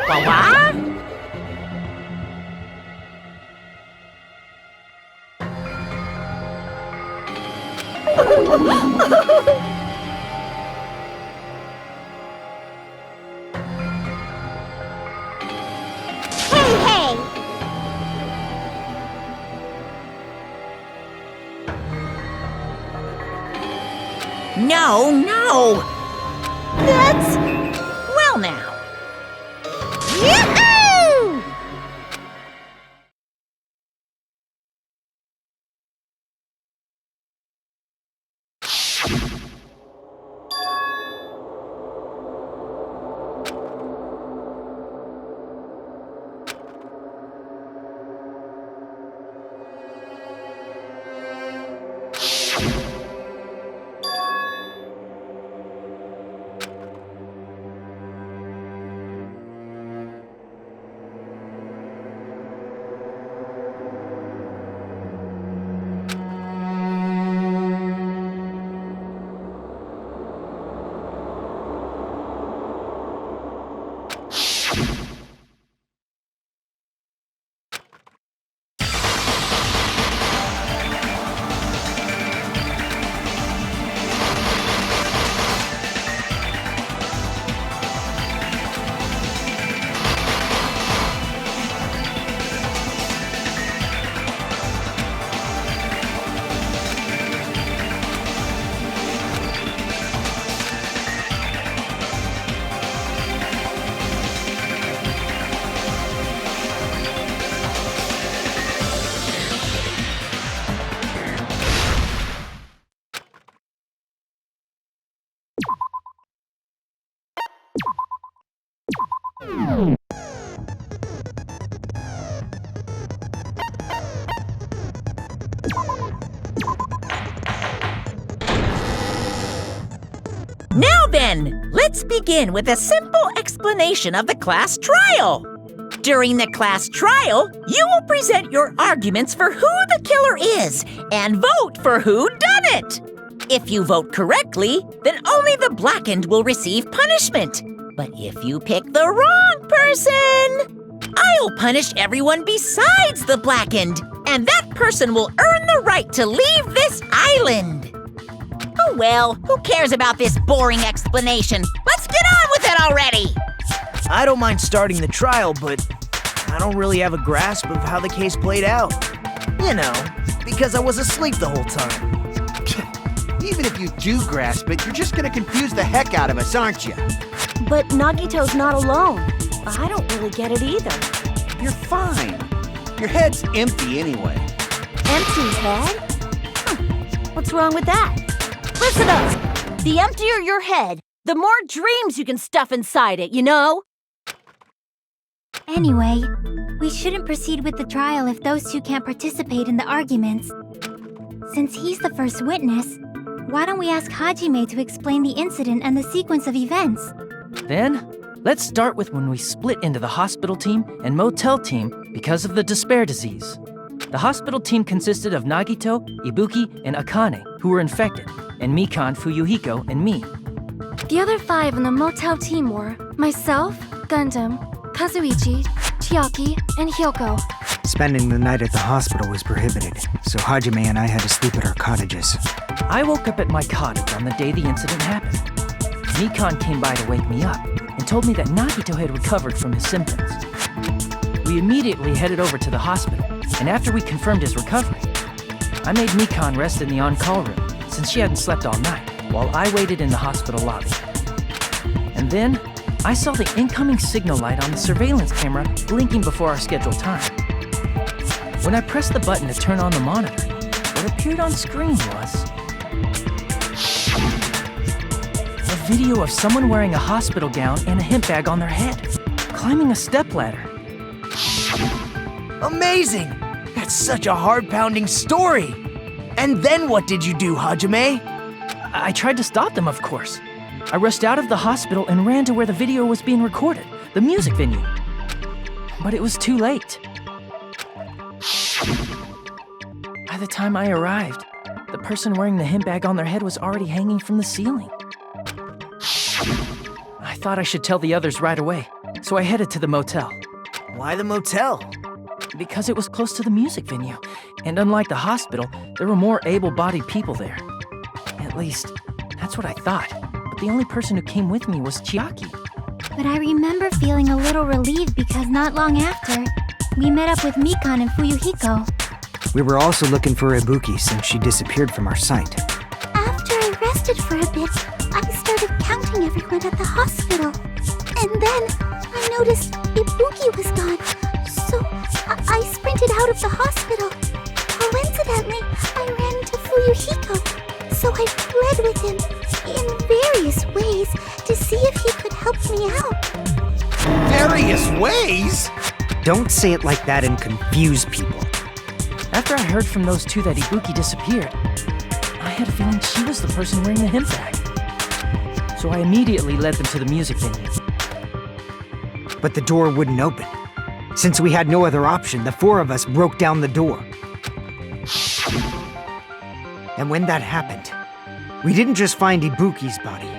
What? Hey! No! That's... Well now. Yahoo! Now then, let's begin with a simple explanation of the class trial. During the class trial, you will present your arguments for who the killer is and vote for who done it. If you vote correctly, then only the blackened will receive punishment. But if you pick the wrong person, I'll punish everyone besides the blackened, and that person will earn the right to leave this island. Oh well, who cares about this boring explanation? Let's get on with it already! I don't mind starting the trial, but I don't really have a grasp of how the case played out. You know, because I was asleep the whole time. Even if you do grasp it, you're just gonna confuse the heck out of us, aren't you? But Nagito's not alone. I don't really get it either. You're fine. Your head's empty anyway. Empty head? What's wrong with that? Listen up! The emptier your head, the more dreams you can stuff inside it, you know? Anyway, we shouldn't proceed with the trial if those two can't participate in the arguments. Since he's the first witness, why don't we ask Hajime to explain the incident and the sequence of events? Then, let's start with when we split into the hospital team and motel team because of the despair disease. The hospital team consisted of Nagito, Ibuki, and Akane, who were infected, and Mikan, Fuyuhiko, and me. The other 5 in the motel team were myself, Gundam, Kazuichi, Chiaki, and Hiyoko. Spending the night at the hospital was prohibited, so Hajime and I had to sleep at our cottages. I woke up at my cottage on the day the incident happened. Mikan came by to wake me up and told me that Nagito had recovered from his symptoms. We immediately headed over to the hospital, and after we confirmed his recovery, I made Mikan rest in the on-call room since she hadn't slept all night, while I waited in the hospital lobby. And then, I saw the incoming signal light on the surveillance camera blinking before our scheduled time. When I pressed the button to turn on the monitor, what appeared on screen was a video of someone wearing a hospital gown and a hemp bag on their head, climbing a stepladder. Amazing! That's such a heart-pounding story! And then what did you do, Hajime? I tried to stop them, of course. I rushed out of the hospital and ran to where the video was being recorded, the music venue. But it was too late. By the time I arrived, the person wearing the hemp bag on their head was already hanging from the ceiling. I thought I should tell the others right away, So I headed to the motel. Why the motel? Because it was close to the music venue. And unlike the hospital, there were more able-bodied people there. At least, that's what I thought. But the only person who came with me was Chiaki. But I remember feeling a little relieved because not long after, we met up with Mikan and Fuyuhiko. We were also looking for Ibuki since she disappeared from our sight. After I rested for a bit, I started counting everyone at the hospital. And then I noticed Ibuki was gone. So I sprinted out of the hospital. Coincidentally, I ran into Fuyuhiko. So I fled with him in various ways to see if he could help me out. Various ways? Don't say it like that and confuse people. After I heard from those two that Ibuki disappeared, I had a feeling she was the person wearing the hemp bag. So I immediately led them to the music venue. But the door wouldn't open. Since we had no other option, the four of us broke down the door. And when that happened, we didn't just find Ibuki's body.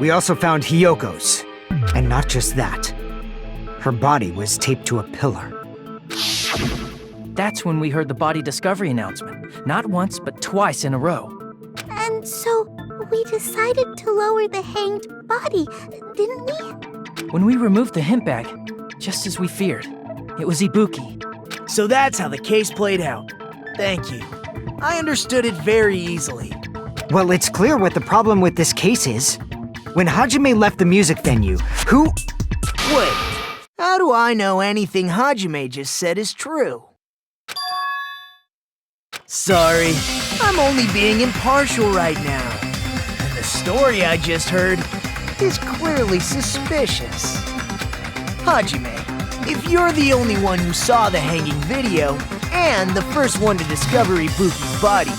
We also found Hiyoko's. And not just that. Her body was taped to a pillar. That's when we heard the body discovery announcement. Not once, but twice in a row. And so we decided to lower the hanged body, didn't we? When we removed the hemp bag, just as we feared, it was Ibuki. So that's how the case played out. Thank you. I understood it very easily. Well, it's clear what the problem with this case is. When Hajime left the music venue, who... Wait, how do I know anything Hajime just said is true? Sorry, I'm only being impartial right now. And the story I just heard is clearly suspicious. Hajime, if you're the only one who saw the hanging video and the first one to discover Ibuki's body,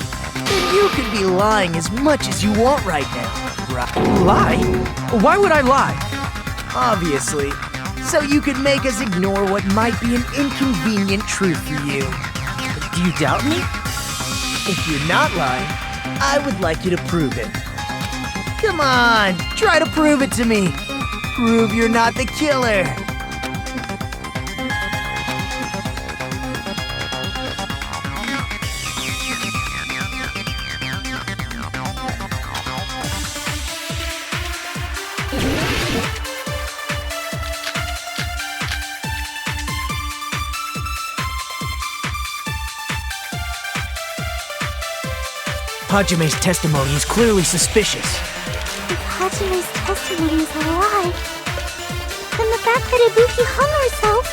then you could be lying as much as you want right now, right? Lie? Why would I lie? Obviously, so you could make us ignore what might be an inconvenient truth for you. Do you doubt me? If you're not lying, I would like you to prove it. Come on, try to prove it to me. Prove you're not the killer. Hajime's testimony is clearly suspicious. If Hajime's testimony is a lie, then the fact that Ibuki hung herself...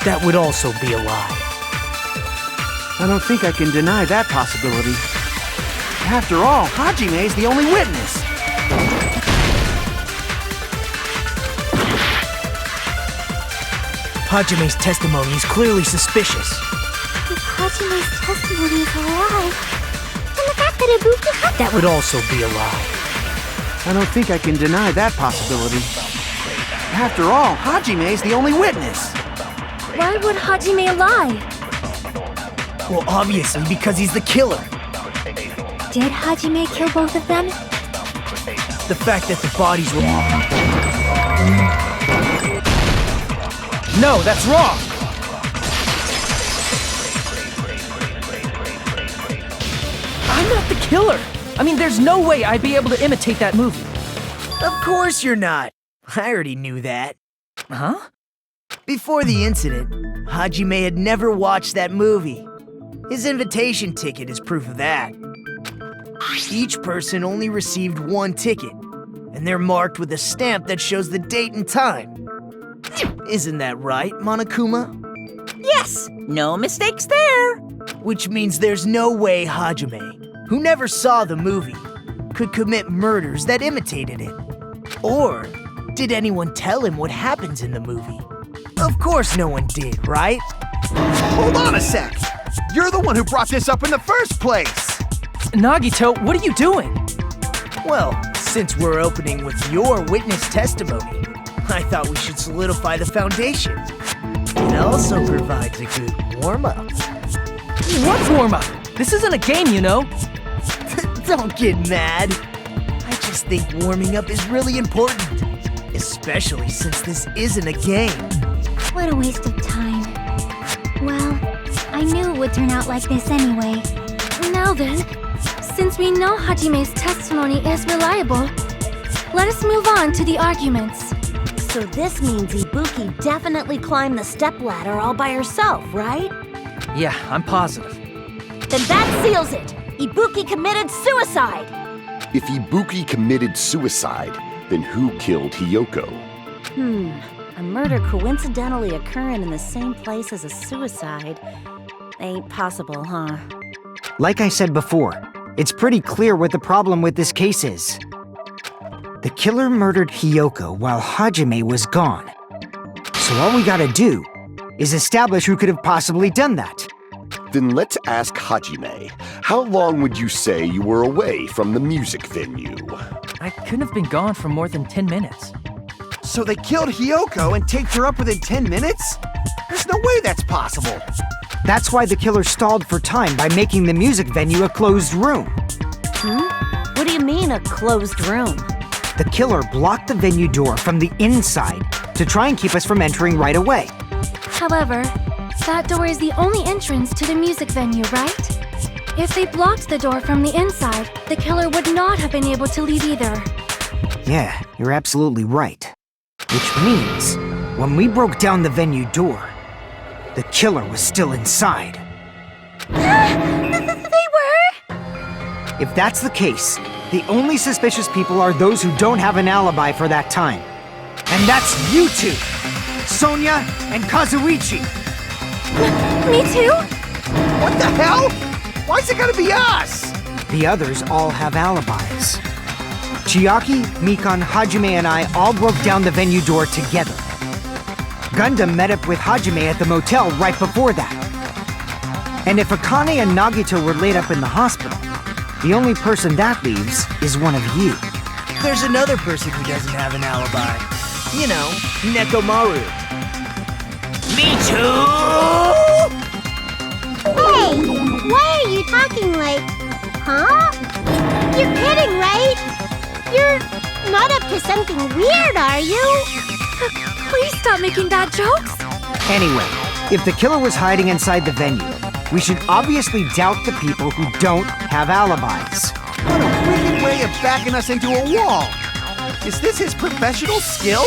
That would also be a lie. I don't think I can deny that possibility. After all, Hajime is the only witness. Hajime's testimony is clearly suspicious. If Hajime's testimony is a lie, then the fact that Ibuki hung... That would also be a lie. I don't think I can deny that possibility. After all, Hajime is the only witness. Why would Hajime lie? Well, obviously because he's the killer. Did Hajime kill both of them? The fact that the bodies were... No, that's wrong! I'm not the killer! I mean, there's no way I'd be able to imitate that movie. Of course you're not. I already knew that. Huh? Before the incident, Hajime had never watched that movie. His invitation ticket is proof of that. Each person only received one ticket, and they're marked with a stamp that shows the date and time. Isn't that right, Monokuma? Yes, no mistakes there. Which means there's no way Hajime, who never saw the movie, could commit murders that imitated it. Or did anyone tell him what happens in the movie? Of course no one did, right? Hold on a sec. You're the one who brought this up in the first place. Nagito, what are you doing? Well, since we're opening with your witness testimony, I thought we should solidify the foundation. It also provides a good warm-up. What warm-up? This isn't a game, you know. Don't get mad. I just think warming up is really important. Especially since this isn't a game. What a waste of time. Well, I knew it would turn out like this anyway. Now then, since we know Hajime's testimony is reliable, let us move on to the arguments. So this means Ibuki definitely climbed the stepladder all by herself, right? Yeah, I'm positive. Then that seals it! Ibuki committed suicide! If Ibuki committed suicide, then who killed Hiyoko? A murder coincidentally occurring in the same place as a suicide. Ain't possible, huh? Like I said before, it's pretty clear what the problem with this case is. The killer murdered Hiyoko while Hajime was gone. So all we gotta do is establish who could have possibly done that. Then let's ask Hajime. How long would you say you were away from the music venue? I couldn't have been gone for more than 10 minutes. So they killed Hiyoko and taped her up within 10 minutes? There's no way that's possible. That's why the killer stalled for time by making the music venue a closed room. What do you mean, a closed room? The killer blocked the venue door from the inside to try and keep us from entering right away. However, that door is the only entrance to the music venue, right? If they blocked the door from the inside, the killer would not have been able to leave either. Yeah, you're absolutely right. Which means, when we broke down the venue door, the killer was still inside. They were? If that's the case, the only suspicious people are those who don't have an alibi for that time. And that's you two! Sonia and Kazuichi! Me too? What the hell? Why's it gotta be us? The others all have alibis. Chiaki, Mikan, Hajime, and I all broke down the venue door together. Gundam met up with Hajime at the motel right before that. And if Akane and Nagito were laid up in the hospital, the only person that leaves is one of you. There's another person who doesn't have an alibi. You know, Nekomaru. Me too! Hey, why are you talking like... Huh? You're kidding, right? You're not up to something weird, are you? Please stop making bad jokes. Anyway, if the killer was hiding inside the venue, we should obviously doubt the people who don't have alibis. What a wicked way of backing us into a wall! Is this his professional skill?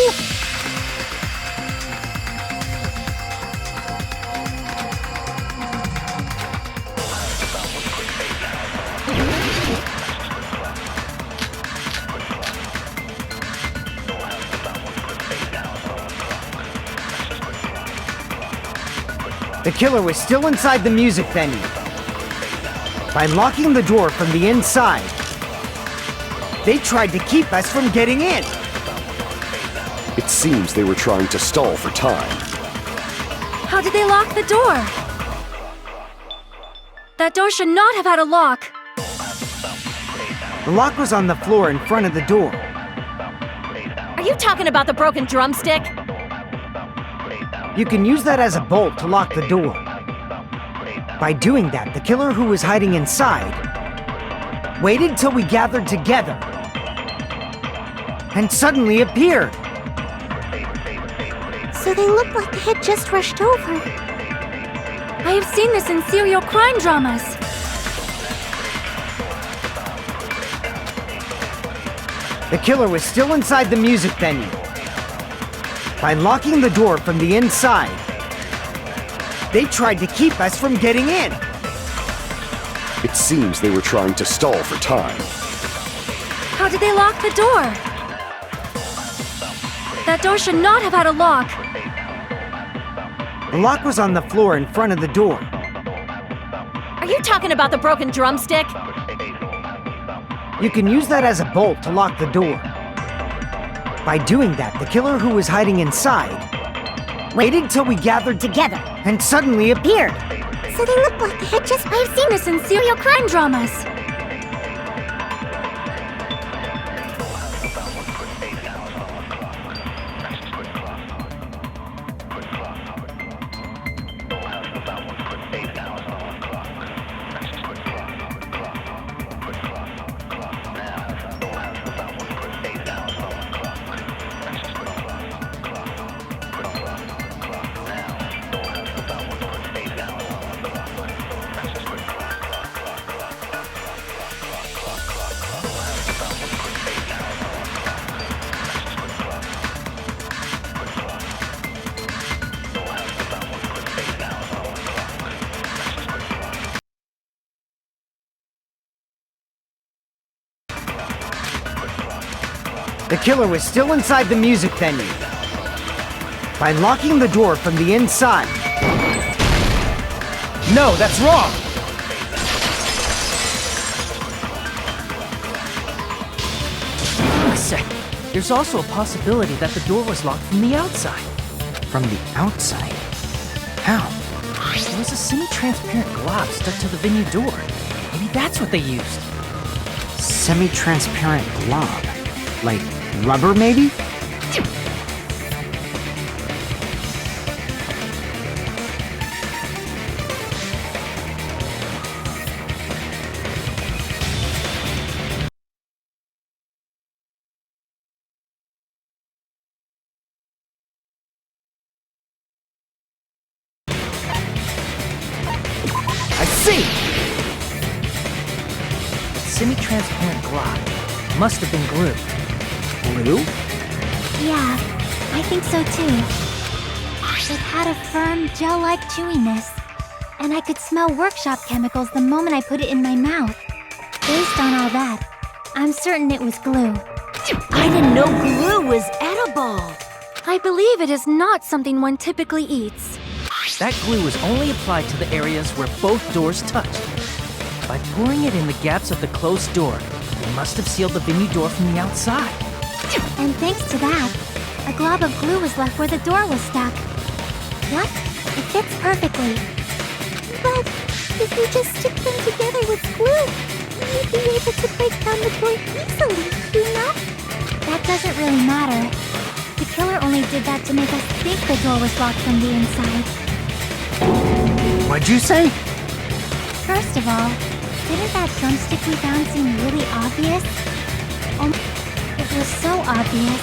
The killer was still inside the music venue. By locking the door from the inside, they tried to keep us from getting in. It seems they were trying to stall for time. How did they lock the door? That door should not have had a lock. The lock was on the floor in front of the door. Are you talking about the broken drumstick? You can use that as a bolt to lock the door. By doing that, the killer who was hiding inside waited till we gathered together and suddenly appeared. So they looked like they had just rushed over. I have seen this in serial crime dramas. The killer was still inside the music venue. By locking the door from the inside, they tried to keep us from getting in. It seems they were trying to stall for time. How did they lock the door? That door should not have had a lock. The lock was on the floor in front of the door. Are you talking about the broken drumstick? You can use that as a bolt to lock the door. By doing that, the killer who was hiding inside waited till we gathered together and suddenly appeared. So they looked like they had just... I've seen this in serial crime dramas. The killer was still inside the music venue. By locking the door from the inside. No, that's wrong! Wait a sec. There's also a possibility that the door was locked from the outside. From the outside? How? There was a semi-transparent glob stuck to the venue door. Maybe that's what they used. Semi-transparent glob? Like rubber, maybe? I see! Semi-transparent glob. Must have been glue. Glue? Yeah, I think so too. It had a firm, gel-like chewiness. And I could smell workshop chemicals the moment I put it in my mouth. Based on all that, I'm certain it was glue. I didn't know glue was edible. I believe it is not something one typically eats. That glue was only applied to the areas where both doors touched. By pouring it in the gaps of the closed door, it must have sealed the venue door from the outside. And thanks to that, a glob of glue was left where the door was stuck. What? It fits perfectly. But if you just stick them together with glue, you'd be able to break down the door easily, you know? That doesn't really matter. The killer only did that to make us think the door was locked from the inside. What'd you say? First of all, didn't that drumstick we found seem really obvious? It was so obvious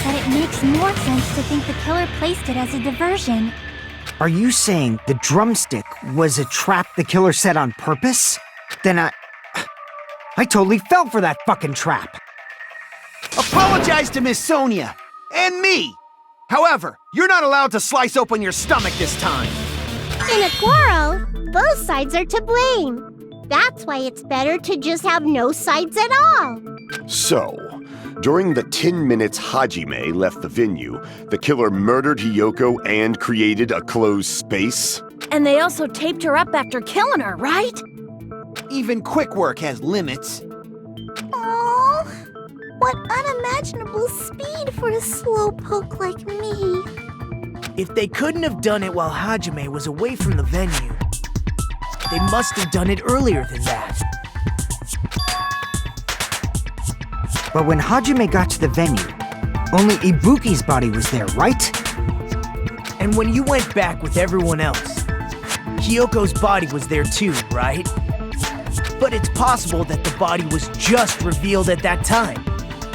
that it makes more sense to think the killer placed it as a diversion. Are you saying the drumstick was a trap the killer set on purpose? Then I totally fell for that fucking trap. Apologize to Miss Sonia and me. However, you're not allowed to slice open your stomach this time. In a quarrel, both sides are to blame. That's why it's better to just have no sides at all. So, during the 10 minutes Hajime left the venue, the killer murdered Hiyoko and created a closed space? And they also taped her up after killing her, right? Even quick work has limits. Oh, what unimaginable speed for a slowpoke like me. If they couldn't have done it while Hajime was away from the venue, they must have done it earlier than that. But when Hajime got to the venue, only Ibuki's body was there, right? And when you went back with everyone else, Hiyoko's body was there too, right? But it's possible that the body was just revealed at that time,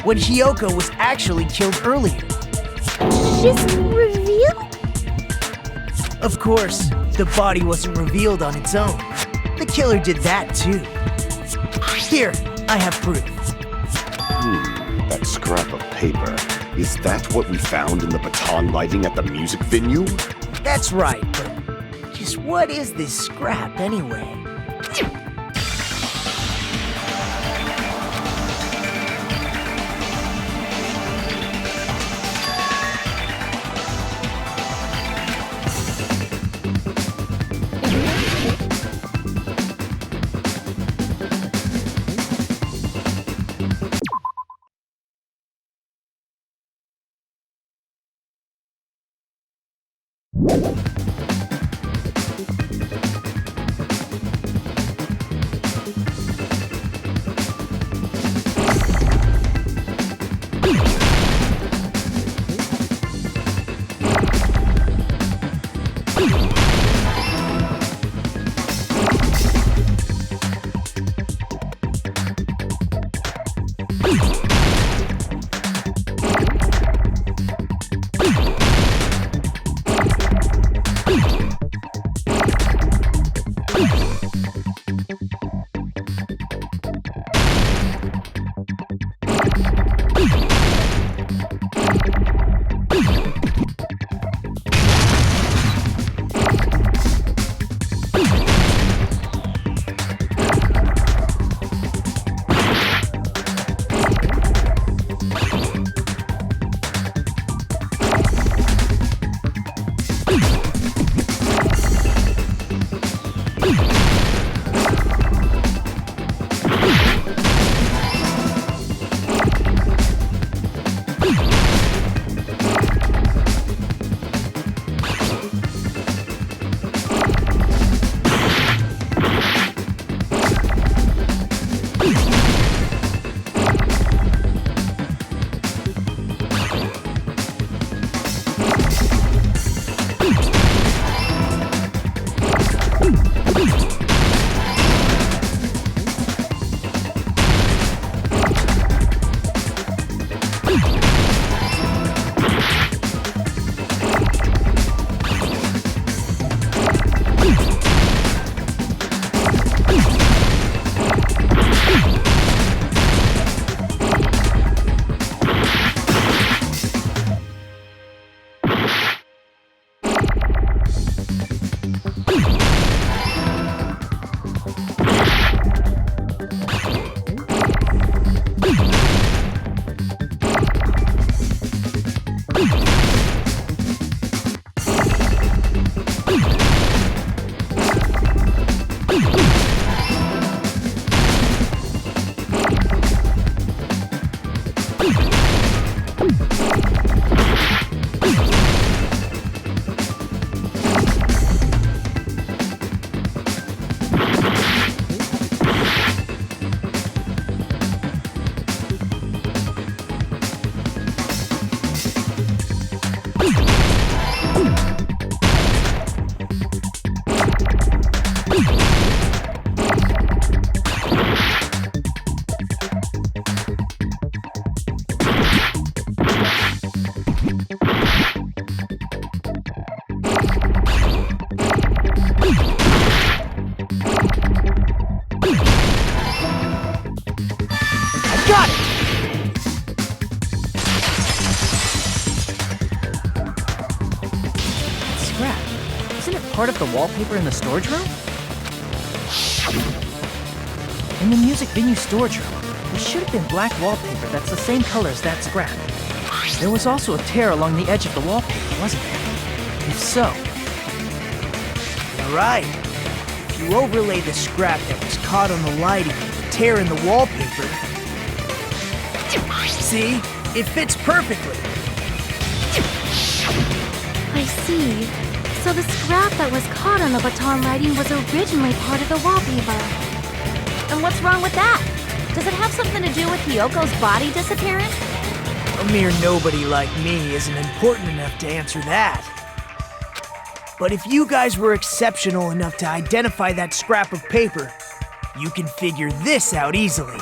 when Hiyoko was actually killed earlier. Just revealed? Of course, the body wasn't revealed on its own. The killer did that too. Here, I have proof. That scrap of paper. Is that what we found in the baton lighting at the music venue? That's right, but just what is this scrap anyway? part of the wallpaper in the storage room? In the music venue storage room, there should have been black wallpaper that's the same color as that scrap. There was also a tear along the edge of the wallpaper, wasn't there? If so... You're right. If you overlay the scrap that was caught on the lighting with the tear in the wallpaper... See? It fits perfectly. I see. So the scrap that was caught on the baton lighting was originally part of the wallpaper. And what's wrong with that? Does it have something to do with Hiyoko's body disappearing? A mere nobody like me isn't important enough to answer that. But if you guys were exceptional enough to identify that scrap of paper, you can figure this out easily.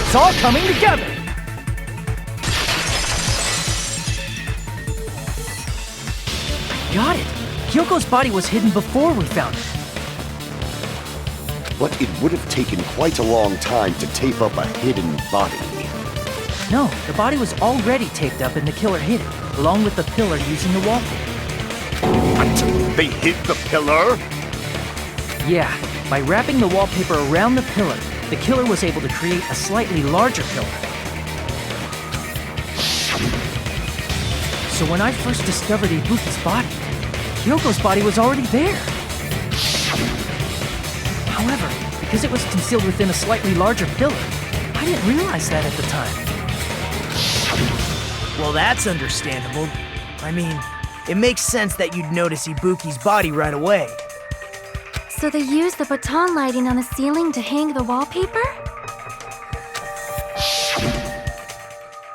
It's all coming together! Got it! Hiyoko's body was hidden before we found it. But it would have taken quite a long time to tape up a hidden body. No, the body was already taped up and the killer hid it, along with the pillar using the wallpaper. What? They hid the pillar? Yeah, by wrapping the wallpaper around the pillar, the killer was able to create a slightly larger pillar. So when I first discovered Ibuki's body, Hiyoko's body was already there. However, because it was concealed within a slightly larger pillar, I didn't realize that at the time. Well, that's understandable. I mean, it makes sense that you'd notice Ibuki's body right away. So they used the baton lighting on the ceiling to hang the wallpaper?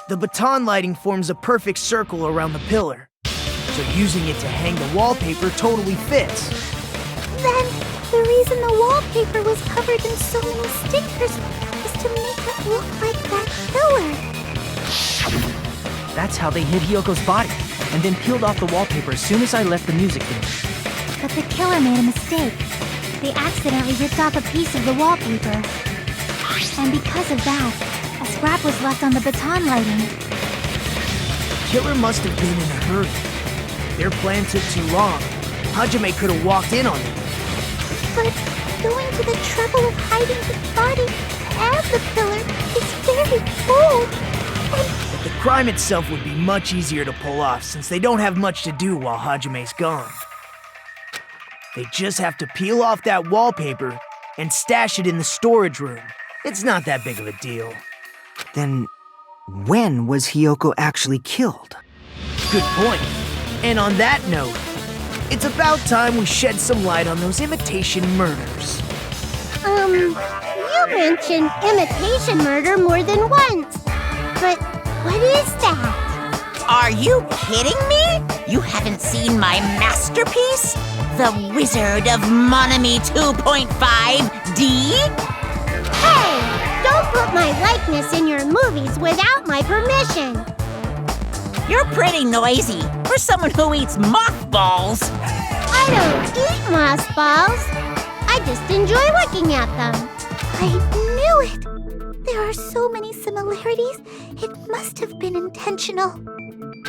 The baton lighting forms a perfect circle around the pillar, so using it to hang the wallpaper totally fits. Then, the reason the wallpaper was covered in so many stickers was to make it look like that pillar. That's how they hid Hiyoko's body, and then peeled off the wallpaper as soon as I left the music venue. But the killer made a mistake. They accidentally ripped off a piece of the wallpaper. And because of that, a scrap was left on the baton lighting. The killer must have been in a hurry. Their plan took too long. Hajime could have walked in on it. But going to the trouble of hiding his body and the pillar is very bold. But the crime itself would be much easier to pull off since they don't have much to do while Hajime's gone. They just have to peel off that wallpaper and stash it in the storage room. It's not that big of a deal. Then, when was Hiyoko actually killed? Good point. And on that note, it's about time we shed some light on those imitation murders. You mentioned imitation murder more than once. But what is that? Are you kidding me? You haven't seen my masterpiece? The Wizard of Monami 2.5D? Hey, don't put my likeness in your movies without my permission. You're pretty noisy for someone who eats mothballs. I don't eat mothballs. I just enjoy looking at them. I knew it. There are so many similarities. It must have been intentional.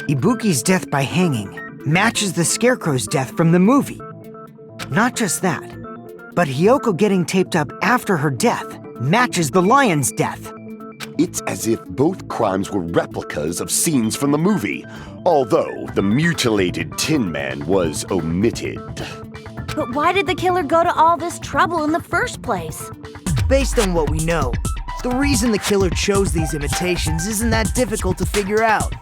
Ibuki's death by hanging matches the Scarecrow's death from the movie. Not just that, but Hiyoko getting taped up after her death matches the lion's death. It's as if both crimes were replicas of scenes from the movie, although the mutilated Tin Man was omitted. But why did the killer go to all this trouble in the first place? Based on what we know, the reason the killer chose these imitations isn't that difficult to figure out.